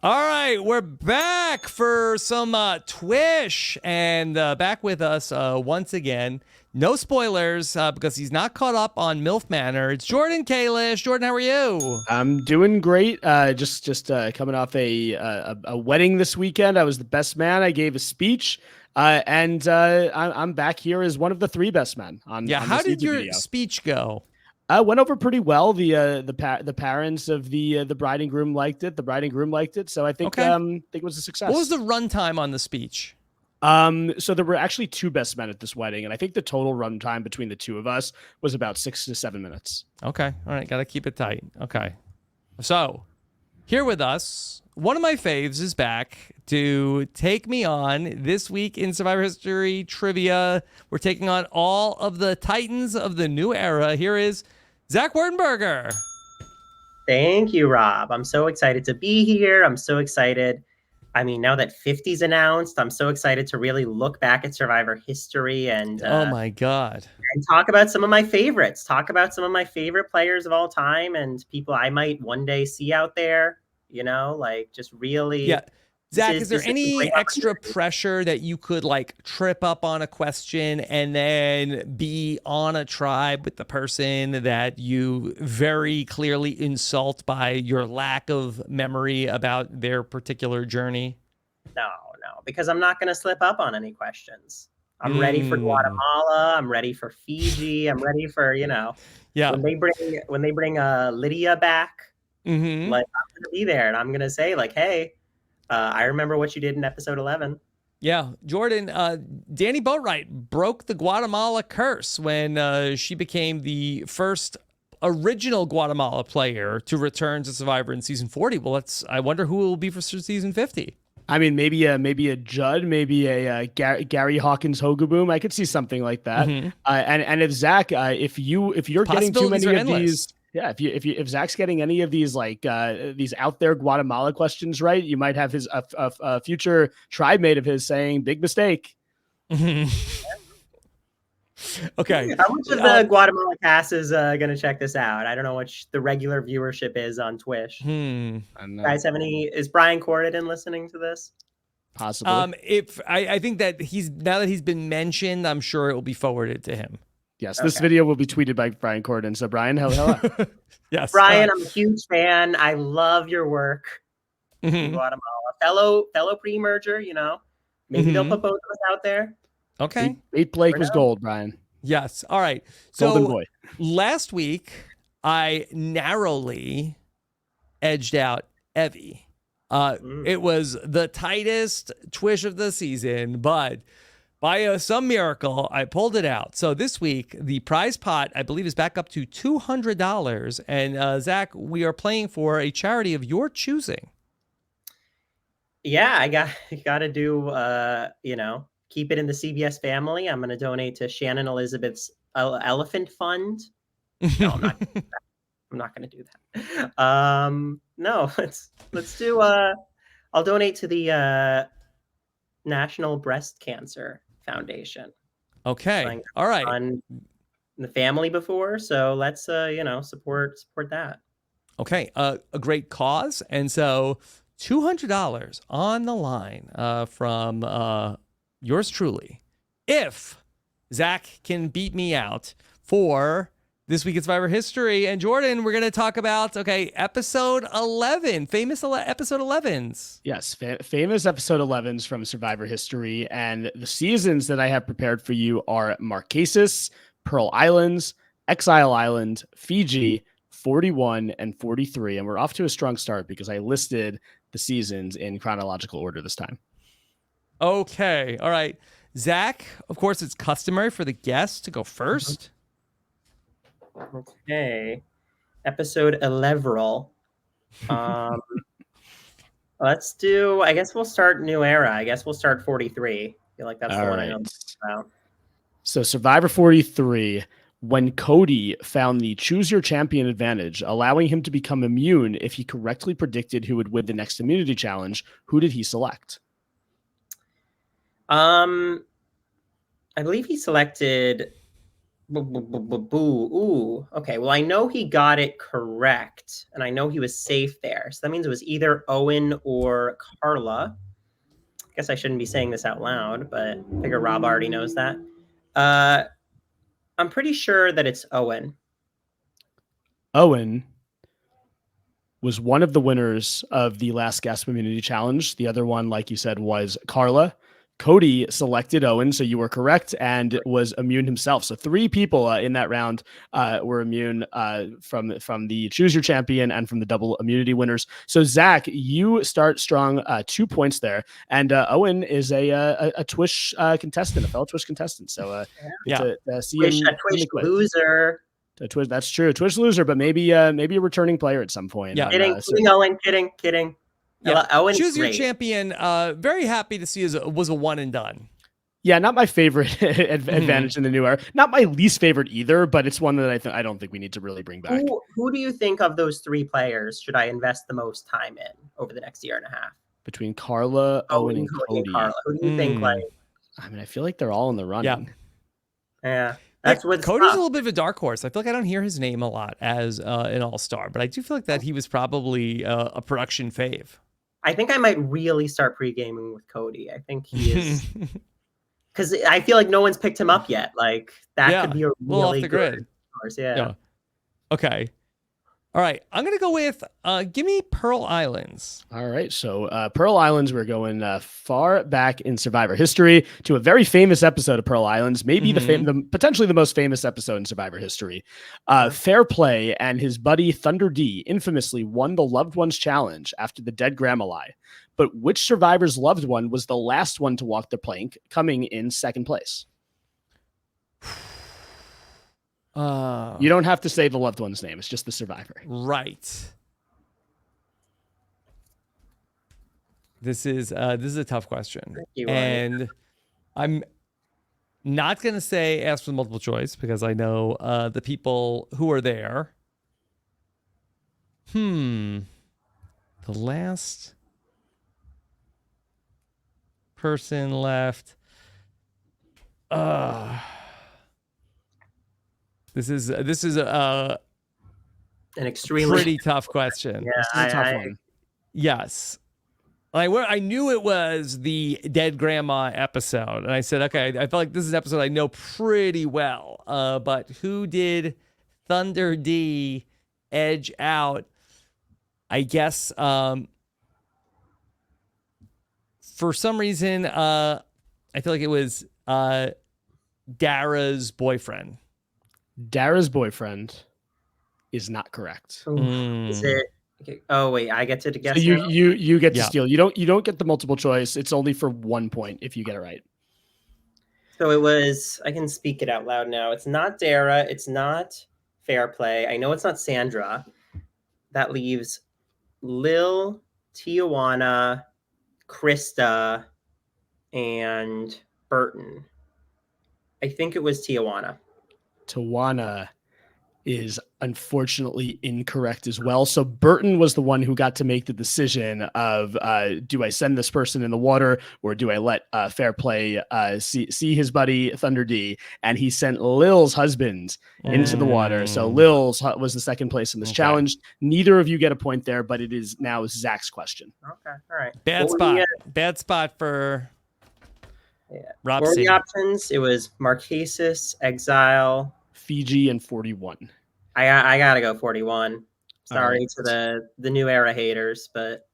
All right, we're back for some TWISH, and back with us once again. No spoilers because he's not caught up on MILF Manor. It's Jordan Kalish. Jordan, how are you? I'm doing great. Just coming off a wedding this weekend. I was the best man. I gave a speech, and I'm back here as one of the three best men on How this did YouTube your video. speech go? Went over pretty well. The parents of the bride and groom liked it. The bride and groom liked it. So I think think it was a success. What was the runtime on the speech? So there were actually two best men at this wedding, and I think the total runtime between the two of us was about 6 to 7 minutes. Okay, all right, gotta keep it tight. Okay, so here with us, one of my faves is back to take me on this week in Survivor History Trivia. We're taking on all of the Titans of the new era. Here is Zach Wurtenberger. Thank you, Rob. I'm so excited to be here. I'm so excited. I mean, now that 50's announced, I'm so excited to really look back at Survivor history and oh my God, and talk about some of my favorites. Talk about some of my favorite players of all time and people I might one day see out there. You know, like just really. Yeah. Zach, is there any extra pressure that you could like trip up on a question and then be on a tribe with the person that you very clearly insult by your lack of memory about their particular journey? No, because I'm not going to slip up on any questions. I'm ready for Guatemala. I'm ready for Fiji. I'm ready for, when they bring Lydia back, like I'm going to be there and I'm going to say like, hey, I remember what you did in episode 11. Yeah, Jordan, Danny Boatwright broke the Guatemala curse when she became the first original Guatemala player to return to Survivor in season 40. Well, I wonder who it will be for season 50. I mean, maybe a Judd, maybe a Gary Hawkins Hogaboom. I could see something like that. And if Zach, if you're getting too many of these. Yeah, if Zach's getting any of these these out there Guatemala questions right, you might have his a future tribe mate of his saying big mistake. Okay. How much of the Guatemala cast is going to check this out? I don't know what the regular viewership is on TWISH. Guys, have any? Is Brian Corridan listening to this? Possibly. If I think that now that he's been mentioned, I'm sure it will be forwarded to him. Yes, this video will be tweeted by Brian Corridan. So, Brian, hello. Yes, Brian, I'm a huge fan. I love your work in Guatemala. Fellow pre-merger, maybe they'll put both of us out there. Okay. Eight Blake was gold, Brian. Yes. All right. So golden boy. Last week, I narrowly edged out Evvie. It was the tightest TWISH of the season, but by some miracle, I pulled it out. So this week, the prize pot, I believe, is back up to $200. And Zach, we are playing for a charity of your choosing. Yeah, I got to do, keep it in the CBS family. I'm going to donate to Shannon Elizabeth's Elephant Fund. No, I'm not going to do that. No, let's do. I'll donate to the National Breast Cancer Foundation. Okay. All right. On the family before, so let's support that. Okay. A great cause, and so $200 on the line from yours truly. If Zach can beat me out for this week in Survivor History, and Jordan, we're going to talk about, episode 11, famous episode 11s. Yes, famous episode 11s from Survivor History, and the seasons that I have prepared for you are Marquesas, Pearl Islands, Exile Island, Fiji, 41, and 43, and we're off to a strong start because I listed the seasons in chronological order this time. Okay, all right. Zach, of course, it's customary for the guests to go first. Okay, episode 11. Let's do. I guess we'll start new era. I guess we'll start 43. I feel like that's the one I know about. So Survivor 43. When Cody found the choose your champion advantage, allowing him to become immune if he correctly predicted who would win the next immunity challenge, who did he select? I believe he selected Ooh. Okay. Well, I know he got it correct, and I know he was safe there. So that means it was either Owen or Carla. I guess I shouldn't be saying this out loud, but I figure Rob already knows that. I'm pretty sure that it's Owen. Owen was one of the winners of the last Gasp Immunity Challenge. The other one, like you said, was Carla. Cody selected Owen, so you were correct, and was immune himself. So 3 people in that round were immune from the Choose Your Champion and from the double immunity winners. So Zach, you start strong, 2 points there, and Owen is a TWISH contestant, a fellow TWISH contestant. So see him, a TWISH loser. That's true, a TWISH loser, but maybe a returning player at some point. Yeah, kidding, Owen, kidding. Yeah, Owen's Choose Your great. Champion. Very happy to see was a one and done. Yeah, not my favorite advantage in the new era. Not my least favorite either, but it's one that I don't think we need to really bring back. Who do you think of those 3 players should I invest the most time in over the next year and a half? Between Carla, Owen, and Cody. Carla. Who do you think? I mean, I feel like they're all in the running. Yeah. That's what's Cody's tough. a little bit of a dark horse. I feel like I don't hear his name a lot as an all-star, but I do feel like that he was probably a production fave. I think I might really start pre-gaming with Cody. I think he is, because I feel like no one's picked him up yet. Like that could be a really off the good grid. Course. Yeah. Okay. All right. I'm gonna go with give me Pearl Islands. All right. So Pearl Islands, we're going far back in Survivor history to a very famous episode of Pearl Islands, maybe the potentially the most famous episode in Survivor history. Fair Play and his buddy Thunder D infamously won the Loved Ones Challenge after the dead grandma lie. But which Survivor's loved one was the last one to walk the plank, coming in second place? You don't have to say the loved one's name. It's just the survivor. Right. This is a tough question. And I'm not going to say ask for the multiple choice because I know the people who are there. The last person left. This is an extremely pretty tough question. Yeah, this is a tough one. Yes. I knew it was the dead grandma episode, and I said, okay, I felt like this is an episode I know pretty well. But who did Thunder D edge out? I guess for some reason, I feel like it was Dara's boyfriend. Dara's boyfriend is not correct. Is it? Okay. Oh wait, I get to guess. So you get to steal. You don't get the multiple choice. It's only for 1 point if you get it right. So it was. I can speak it out loud now. It's not Dara. It's not Fair Play. I know it's not Sandra. That leaves Lil, Tijuana, Krista, and Burton. I think it was Tijuana. Tijuana is unfortunately incorrect as well. So Burton was the one who got to make the decision of do I send this person in the water or do I let Fair Play see his buddy Thunder D? And he sent Lil's husband into the water. So Lil's was the second place in this challenge. Neither of you get a point there, but it is now Zach's question. Okay, all right. Bad spot for Rob. What were the options? It was Marquesas, Exile, Fiji, and 41. I gotta go 41. Sorry to the new era haters, but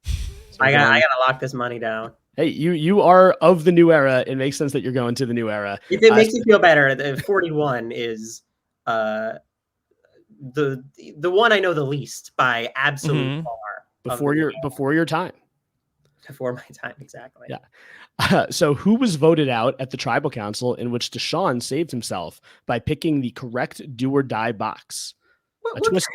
I gotta lock this money down. Hey, you are of the new era. It makes sense that you're going to the new era. If it makes you feel better, the 41 is the one I know the least by absolute far. Before your time. Before my time, exactly. Yeah. So who was voted out at the tribal council in which Deshaun saved himself by picking the correct do or die box? A twist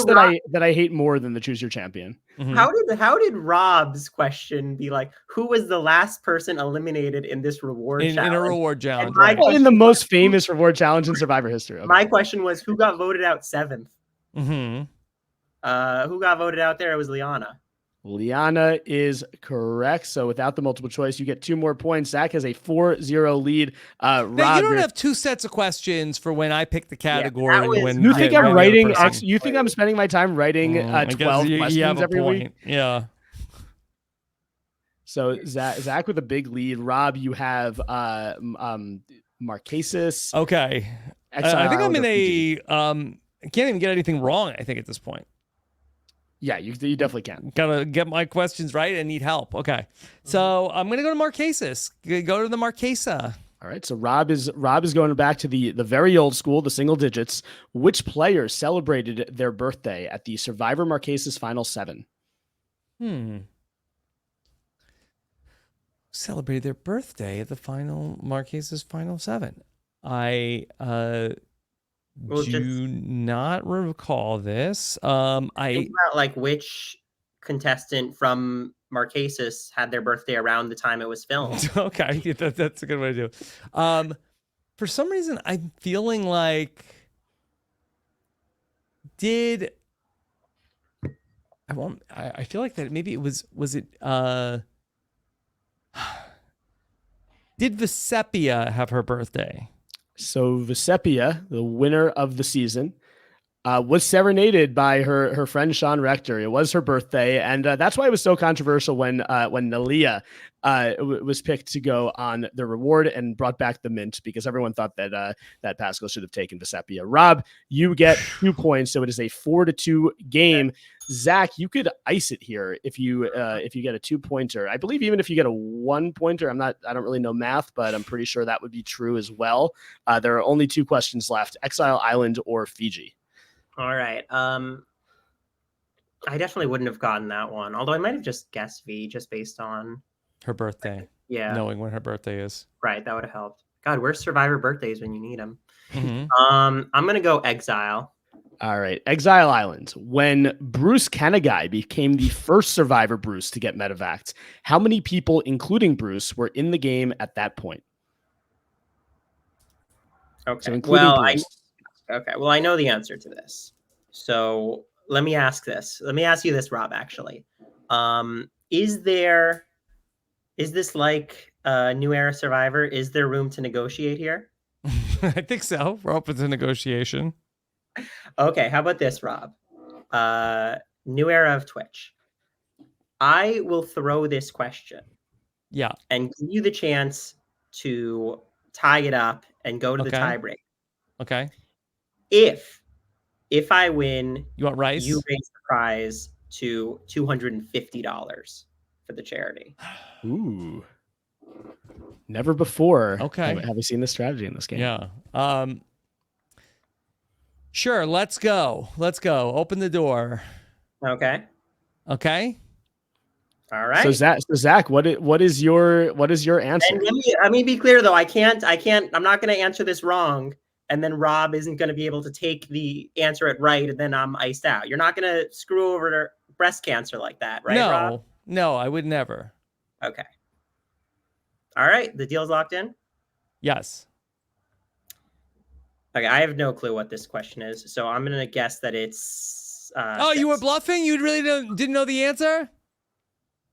that I hate more than the Choose Your Champion. How did Rob's question be like, who was the last person eliminated in this reward challenge? In a reward challenge. In the most famous reward challenge in Survivor history. Okay. My question was, who got voted out 7th? Who got voted out there? It was Liana. Liana is correct. So without the multiple choice, you get 2 more points. Zach has a 4-0 lead. Rob, you don't have 2 sets of questions for when I pick the category. You think I'm writing? You think I'm spending my time writing 12 questions every week? Yeah. So Zach with a big lead. Rob, you have Marquesas. Okay. I think I'm in a I can't even get anything wrong, I think, at this point. Yeah, you definitely can. Gotta get my questions right and need help. Okay. So I'm gonna go to Marquesas. Go to the Marquesa. All right. So Rob is going back to the very old school, the single digits. Which player celebrated their birthday at the Survivor Marquesas Final 7? Celebrated their birthday at the final Marquesas Final 7. I do not recall this. Think about like which contestant from Marquesas had their birthday around the time it was filmed. Okay, that's a good way to do it. For some reason, I'm feeling like I feel like that maybe it was it did Vesepia have her birthday? So Vesepia, the winner of the season, was serenaded by her friend Sean Rector. It was her birthday, and that's why it was so controversial when Nalia was picked to go on the reward and brought back the mint, because everyone thought that that Pascal should have taken Vesepia. Rob, you get 2 points, so it is a 4-2 game. Zach, you could ice it here if you get a 2-pointer. I believe even if you get a 1-pointer, I don't really know math, but I'm pretty sure that would be true as well. There are only 2 questions left: Exile Island or Fiji. All right. I definitely wouldn't have gotten that one, although I might have just guessed V just based on her birthday. Yeah. Knowing when her birthday is. Right. That would have helped. God, where's Survivor birthdays when you need them? Mm-hmm. I'm going to go Exile. All right. Exile Island. When Bruce Kanagai became the first Survivor Bruce to get medevaced, how many people, including Bruce, were in the game at that point? Okay. So including Bruce. Well, I know the answer to this. So let me ask this. Let me ask you this, Rob, actually. Is this like New Era Survivor? Is there room to negotiate here? I think so. We're open to negotiation. Okay. How about this, Rob? New Era of Twitch. I will throw this question. Yeah. And give you the chance to tie it up and go to the tiebreak. Okay. If I win, you want rice? You raise the prize to $250 for the charity. Ooh. Never before. Okay. Have we seen this strategy in this game? Yeah. Sure. Let's go. Open the door. Okay. All right. So Zach, what is your answer? And let me be clear though. I'm not going to answer this wrong, and then Rob isn't going to be able to take the answer at right, and then I'm iced out. You're not going to screw over breast cancer like that, right, Rob? No, I would never. Okay. All right. The deal's locked in? Yes. Okay, I have no clue what this question is, so I'm going to guess that it's... you were bluffing? You really didn't know the answer?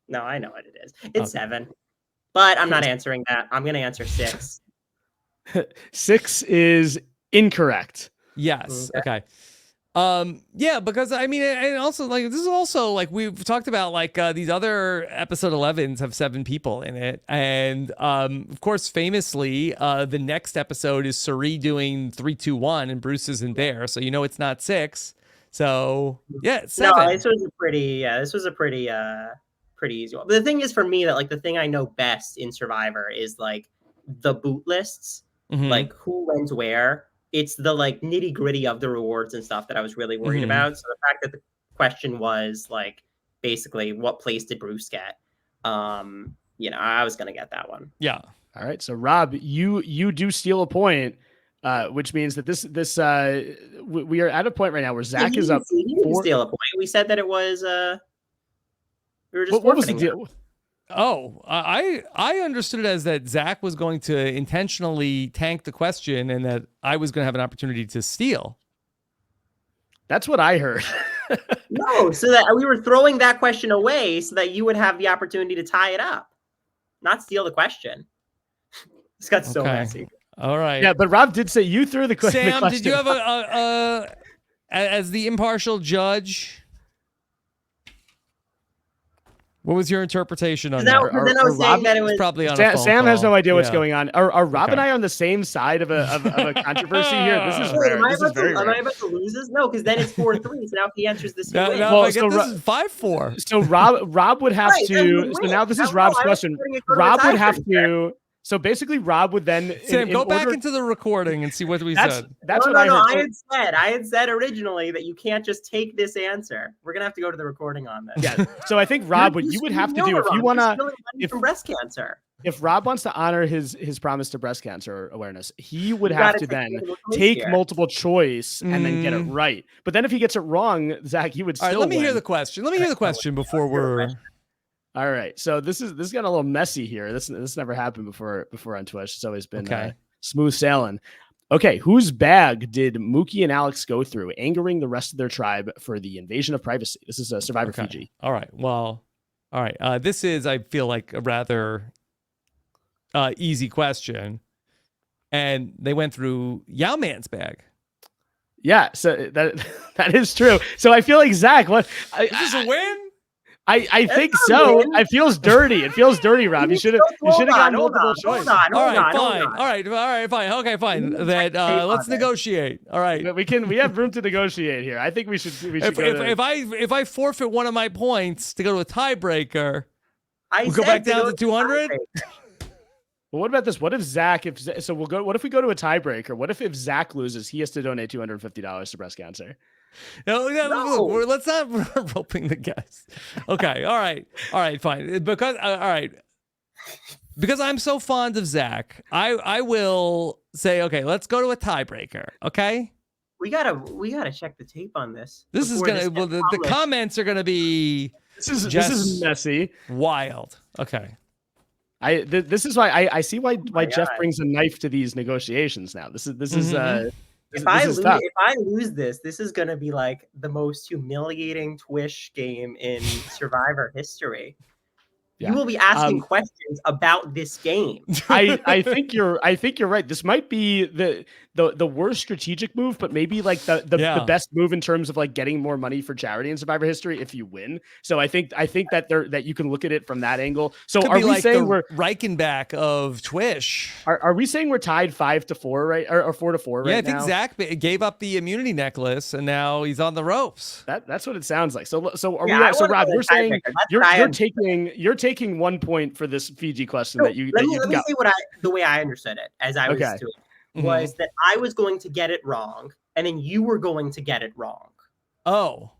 No, I know what it is. It's 7. But I'm not answering that. I'm going to answer 6. 6 is incorrect. Yes. Okay. Yeah, because I mean, and also like this is also like we've talked about like these other episode 11s have 7 people in it, and of course, famously, the next episode is Suri doing 3, 2, 1, and Bruce isn't there, so you know it's not 6. So yeah, it's 7. No, this was a pretty easy one. But the thing is, for me, that like the thing I know best in Survivor is like the boot lists, like who went where. It's the like nitty gritty of the rewards and stuff that I was really worried about. So the fact that the question was like basically what place did Bruce get? I was gonna get that one. Yeah. All right. So Rob, you do steal a point, which means that this we are at a point right now where Zach is up. He didn't steal a point. We said that it was we were just what was the deal? Oh, I understood it as that Zach was going to intentionally tank the question and that I was going to have an opportunity to steal. That's what I heard. No, so that we were throwing that question away so that you would have the opportunity to tie it up, not steal the question. This got so messy. All right. Yeah, but Rob did say you threw the question. Sam, did you have as the impartial judge? What was your interpretation on that? Then I was saying that it was probably on a phone Sam call. has no idea what's going on. Are Rob and I on the same side of a controversy here? This is rare. Am I about to lose this? No, because then it's 4-3. So now if he answers this, he wins. Well, this is 5-4. So Rob would have to. So now this is Rob's question. Rob would have to. So basically, Rob would then. Sam, go back into the recording and see what we said. That's what I heard. I had said originally that you can't just take this answer. We're gonna have to go to the recording on this. Yeah. So I think Rob, what you would have to do if you want to, from breast cancer. If Rob wants to honor his promise to breast cancer awareness, he would have to then take multiple choice and then get it right. But then if he gets it wrong, Zach, he would still. All right, let me win. hear the question. Let me hear the question before we're. All right, so this got a little messy here. This never happened before on Twitch. It's always been smooth sailing. Okay, whose bag did Mookie and Alex go through, angering the rest of their tribe for the invasion of privacy? This is a Survivor Fiji. All right, well, all right. This is, I feel like, a rather easy question, and they went through Yowman's bag. Yeah, so that is true. So I feel like Zach, is this a win? I think so. It feels dirty. It feels dirty, Rob. You should have gotten multiple choice. All right, fine. Okay, fine. Then let's negotiate. All right. We have room to negotiate here. I think we should if I forfeit one of my points to go to a tiebreaker, we'll go back down to 200. Well, what about this? What if Zach? What if we go to a tiebreaker? What if Zach loses, he has to donate $250 to breast cancer? No. Look, let's not roping the guys. Okay, all right, fine. Because I'm so fond of Zach, I will say, okay, let's go to a tiebreaker. Okay. We gotta check the tape on this. This is gonna. Well, the comments are gonna be. This is messy. Wild. Okay. This is why I see why Jeff brings a knife to these negotiations now. This is. If I lose this, this is going to be like the most humiliating TWISH game in Survivor history. Yeah. You will be asking questions about this game. I think you're right. This might be the worst strategic move, but maybe like the best move in terms of like getting more money for charity in Survivor history if you win. So I think that you can look at it from that angle. So are we saying we're Reichenbach of TWISH? Are we saying we're tied 5-4 right or 4-4 right now? Yeah, I think Zach gave up the immunity necklace and now he's on the ropes. That's what it sounds like. So Rob, you're saying you're taking 1 point for this Fiji question that you. Let me say the way I understood it as I was doing it was that I was going to get it wrong and then you were going to get it wrong. Oh,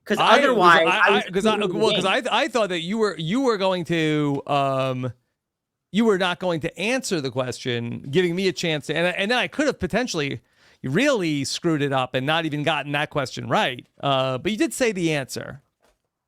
because otherwise, I thought that you were going to you were not going to answer the question, giving me a chance to, and then I could have potentially really screwed it up and not even gotten that question right. But you did say the answer.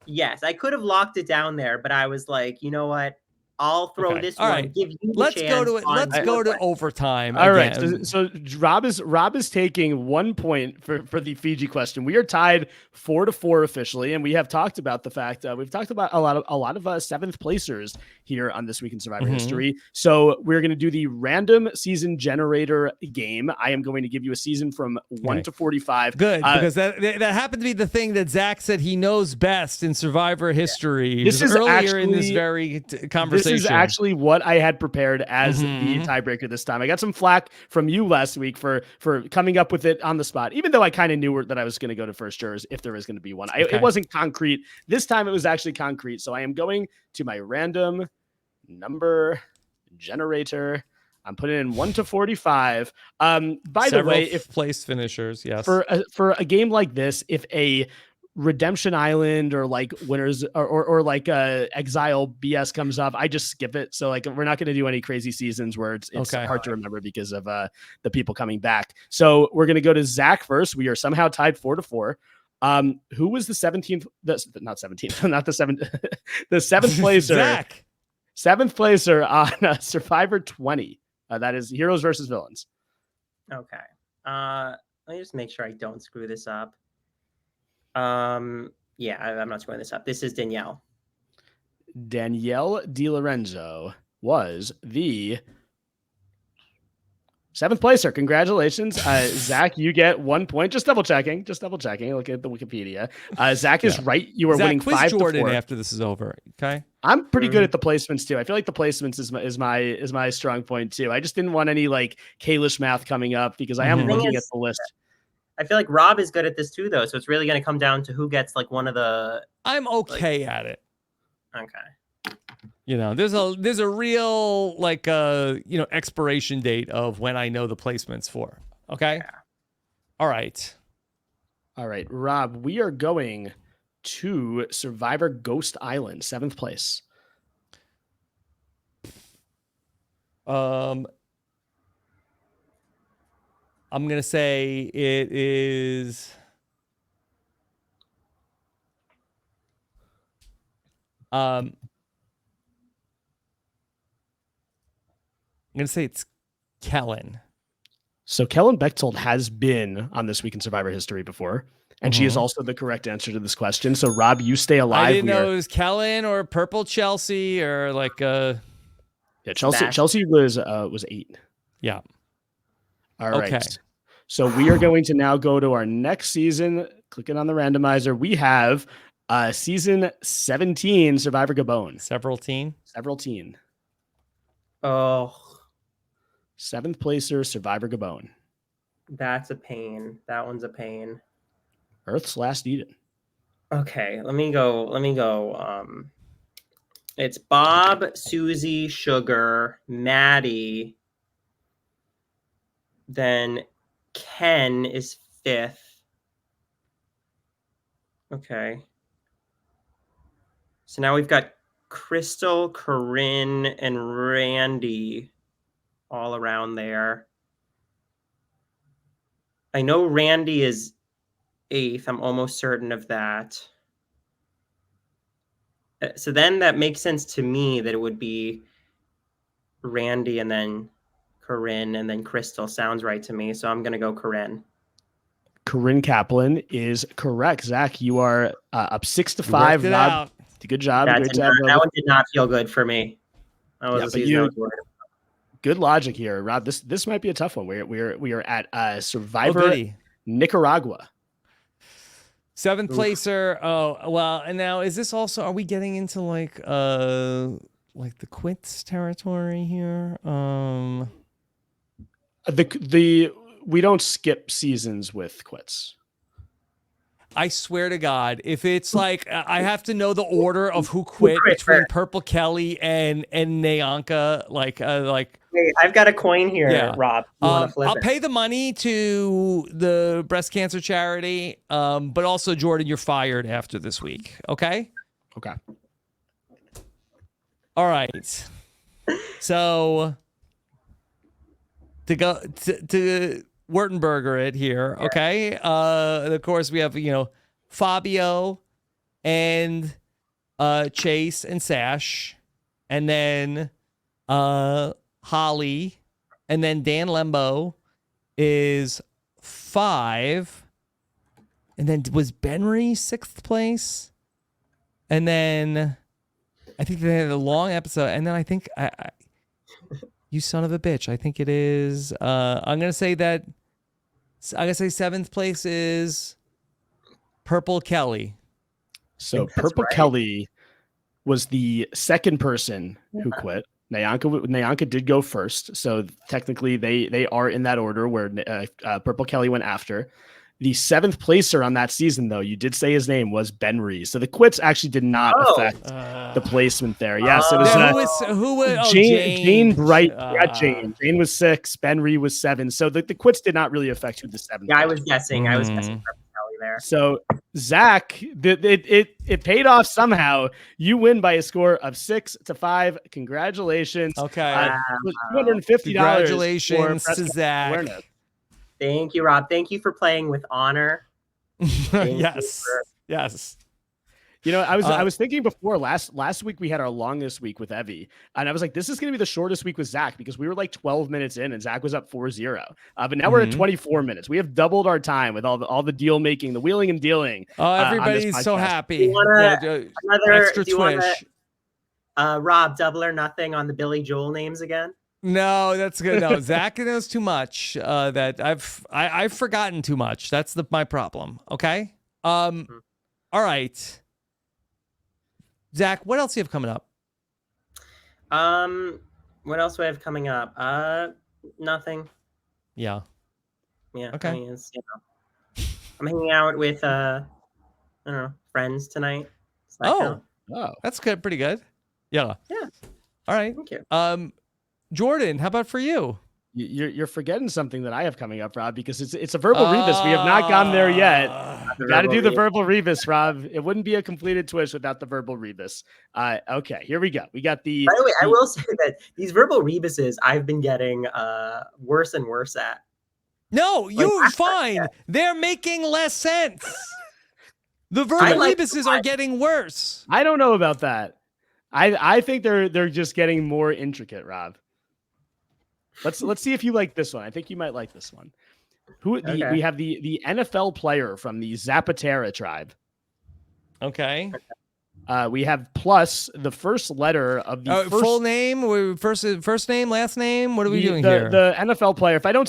Yes, I could have locked it down there, but I was like, you know what? I'll throw this one. Right. Give you the let's chance. Let's go to overtime. All again. Right. So Rob is taking 1 point for the Fiji question. We are tied 4-4 officially, and we have talked about the fact we've talked about a lot of seventh placers here on This Week in Survivor History. So we're going to do the random season generator game. I am going to give you a season from 1 to 45. Good, because that happened to be the thing that Zach said he knows best in Survivor history. This is earlier actually, in this very conversation. This is actually what I had prepared as the tiebreaker this time. I got some flack from you last week for coming up with it on the spot, even though I kind of knew that I was going to go to first jurors if there was going to be one. It wasn't concrete. This time it was actually concrete. So I am going to my random number generator. I'm putting in 1 to 45. By the way, if place finishers, yes, for a game like this, if a Redemption Island or like winners or like Exile BS comes up, I just skip it. So like we're not going to do any crazy seasons where it's hard to remember because of the people coming back. So we're going to go to Zach first. We are somehow tied 4-4. Who was the 17th? Not 17th, not the 7th. The 7th placer. Zach. 7th placer on Survivor 20. That is Heroes versus Villains. Okay. Let me just make sure I don't screw this up. Yeah, I'm not screwing this up. This is Danielle. Danielle DiLorenzo was the 7th placer. Congratulations. Zach, you get 1 point. Just double checking. Look at the Wikipedia. Zach is right. You are Zach, winning quiz 5-4. Jordan after this is over. Okay. I'm pretty good at the placements too. I feel like the placements is my strong point too. I just didn't want any like Kalish math coming up because I am looking at the list. I feel like Rob is good at this too, though. So it's really going to come down to who gets like one of the. I'm okay at it. Okay. You know, there's a real like expiration date of when I know the placements for. Okay. Yeah. All right, Rob. We are going to Survivor Ghost Island, 7th place. I'm gonna say it is. I'm gonna say it's Kellen. So Kellen Bechtold has been on This Week in Survivor History before, and she is also the correct answer to this question. So Rob, you stay alive. I didn't know it was Kellen or Purple Chelsea or like yeah, Chelsea was 8. Yeah. All right. Okay. So we are going to now go to our next season. Clicking on the randomizer, we have season 17 Survivor Gabon. Several teen. Oh. 7th placer Survivor Gabon. That's a pain. That one's a pain. Earth's Last Eden. Okay, let me go. It's Bob, Susie, Sugar, Maddie. Then Ken is 5th. Okay. So now we've got Crystal, Corinne, and Randy all around there. I know Randy is 8th. I'm almost certain of that. So then that makes sense to me that it would be Randy and then Corinne and then Crystal. Sounds right to me. So I'm going to go Corinne. Corinne Kaplan is correct. Zach, you are up 6-5. Rob, good job. That one did not feel good for me. Good logic here, Rob. This might be a tough one. We are at Survivor Nicaragua. 7th placer. Oh well, and now is this also? Are we getting into like the quits territory here? We don't skip seasons with quits. I swear to God, if it's like I have to know the order of who quit between Purple Kelly and Nyanka, like. Hey, I've got a coin here, Rob. I'll pay the money to the breast cancer charity, but also Jordan, you're fired after this week. Okay. Okay. All right. So to go to Wurtenberger it here. Okay. And of course we have, Fabio and Chase and Sash, and then Holly, and then Dan Lembo is 5. And then was Benry 6th place? And then I think they had a long episode. And then I think you son of a bitch. I think it is I'm gonna say 7th place is Purple Kelly. So Purple Kelly was the 2nd person who quit. Nyanka did go first, so technically they are in that order where Purple Kelly went after. The 7th placer on that season, though, you did say his name was Benry, so the quits actually did not affect the placement there. Yes, it was Jane Bright. Jane was 6, Benry was 7, so the quits did not really affect who the 7th. Yeah, I was guessing Purple Kelly there. So Zach, it paid off somehow. You win by a score of 6-5. Congratulations. Okay. $250. Congratulations to Zach. Awareness. Thank you, Rob. Thank you for playing with honor. Yes. You know, I was thinking before last week we had our longest week with Evvie, and I was like, this is going to be the shortest week with Zach because we were like 12 minutes in and Zach was up 4-0. But now we're at 24 minutes. We have doubled our time with all the deal making, the wheeling and dealing. Oh, everybody's so happy. Extra TWISH. Rob, double or nothing on the Billy Joel names again? No, that's good. No, Zach knows too much. That I've forgotten too much. That's my problem. Okay. All right. Zach, what else do you have coming up? What else do I have coming up? Nothing. Yeah. Yeah. Okay. I mean, I'm hanging out with I don't know, friends tonight. Oh, that's good. Pretty good. Yeah. Yeah. All right. Thank you. Jordan, how about for you? You're forgetting something that I have coming up, Rob, because it's a verbal rebus. We have not gone there yet. You got to do the verbal rebus, Rob. It wouldn't be a completed TWISH without the verbal rebus. Okay, here we go. We got the. By the way, I will say that these verbal rebuses I've been getting worse and worse at. No, you're fine. They're making less sense. The verbal rebuses are getting worse. I don't know about that. I think they're just getting more intricate, Rob. Let's see if you like this one. I think you might like this one. We have the NFL player from the Zapatera tribe. Okay. We have plus the first letter of the full name, first name, last name. What are we doing here? The NFL player. If I don't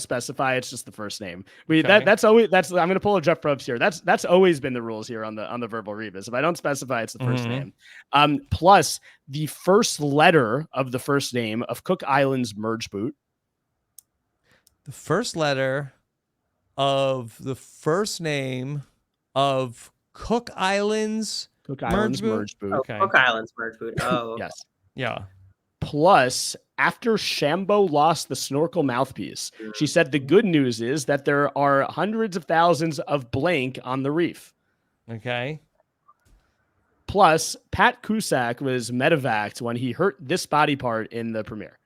specify, it's just the first name. That's always. I'm going to pull a Jeff Probst here. That's always been the rules here on the verbal rebus. If I don't specify, it's the first name. Plus the first letter of the first name of Cook Island's merge boot. The first letter of the first name of Cook Island's merge boot. Okay. Cook Island's merge boot. Oh, yes. Yeah. Plus, after Shambo lost the snorkel mouthpiece, she said the good news is that there are hundreds of thousands of blank on the reef. Okay. Plus, Pat Cusack was medevaced when he hurt this body part in the premiere.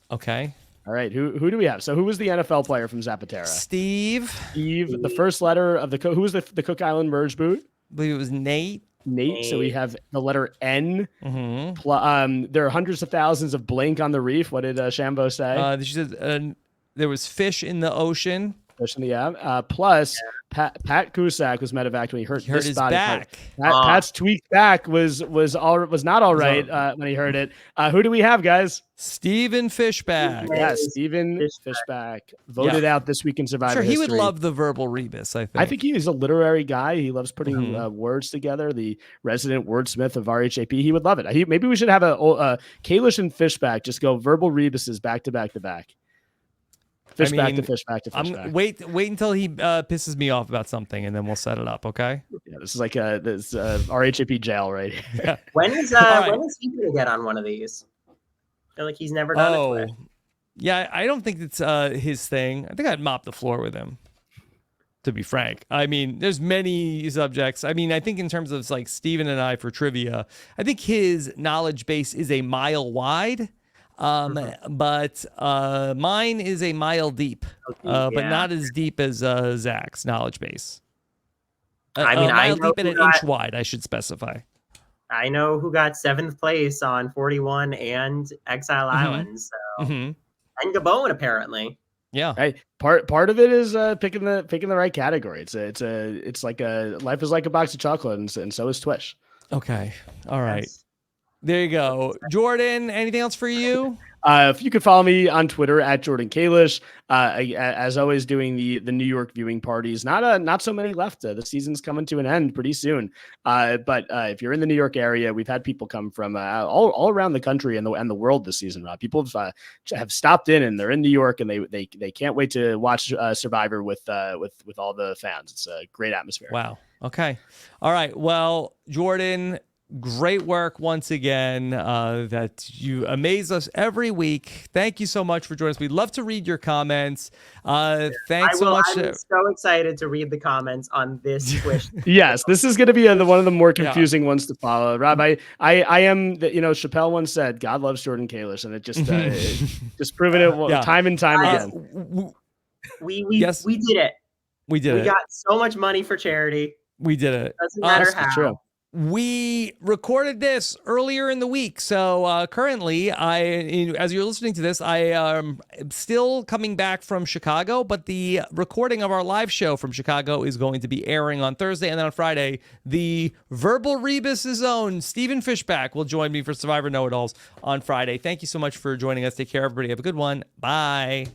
Okay. All right. Who do we have? So who was the NFL player from Zapatera? Steve. The first letter of who was the Cook Island merge boot? I believe it was Nate. So we have the letter N. Mm-hmm. There are hundreds of thousands of blank on the reef. What did Shambo say? She said there was fish in the ocean. Plus, Pat Cusack was medevaced when he hurt his body back. Pat's tweaked back was not all right when he heard it. Who do we have, guys? Steven Fishback. Yeah, Steven Fishback voted out this week in Survivor History. History. Would love the verbal rebus. I think he is a literary guy. He loves putting words together. The resident wordsmith of RHAP. He would love it. Maybe we should have a Kalish and Fishback just go verbal rebuses back to back to back. Fishback to Fishback to Fishback. Wait until he pisses me off about something, and then we'll set it up. Okay. Yeah, this is like this RHAP jail right here. Yeah. When is he gonna get on one of these? I feel like he's never done it. Yeah, I don't think it's his thing. I think I'd mop the floor with him. To be frank, I mean, there's many subjects. I mean, I think in terms of like Steven and I for trivia, I think his knowledge base is a mile wide. But mine is a mile deep, but not as deep as Zach's knowledge base. I mean, I know deep and an inch wide, I should specify. I know who got 7th place on 41 and Exile Island, so and Gabon apparently. Yeah, right. Part of it is picking the right category. It's like a life is like a box of chocolate, and so is TWISH. Okay, all right. Yes. There you go. Jordan, anything else for you? If you could follow me on Twitter at Jordan Kalish, as always, doing the New York viewing parties. Not so many left. The season's coming to an end pretty soon. But if you're in the New York area, we've had people come from all around the country and the world this season. People have stopped in and they're in New York and they can't wait to watch Survivor with all the fans. It's a great atmosphere. Wow. Okay. All right. Well, Jordan, great work once again. That you amaze us every week. Thank you so much for joining us. We'd love to read your comments. Thanks so much. I'm so excited to read the comments on this TWISH. Yes, this is going to be one of the more confusing ones to follow. Rob, I am, Chappelle once said, God loves Jordan Kalish, and it just proven it time and time again. We did it. We did it. We got so much money for charity. We did it. Doesn't matter how. True. We recorded this earlier in the week, so currently, as you're listening to this, I am still coming back from Chicago, but the recording of our live show from Chicago is going to be airing on Thursday, and then on Friday, the verbal rebus's own Stephen Fishback will join me for Survivor Know-It-Alls on Friday. Thank you so much for joining us. Take care, everybody. Have a good one. Bye.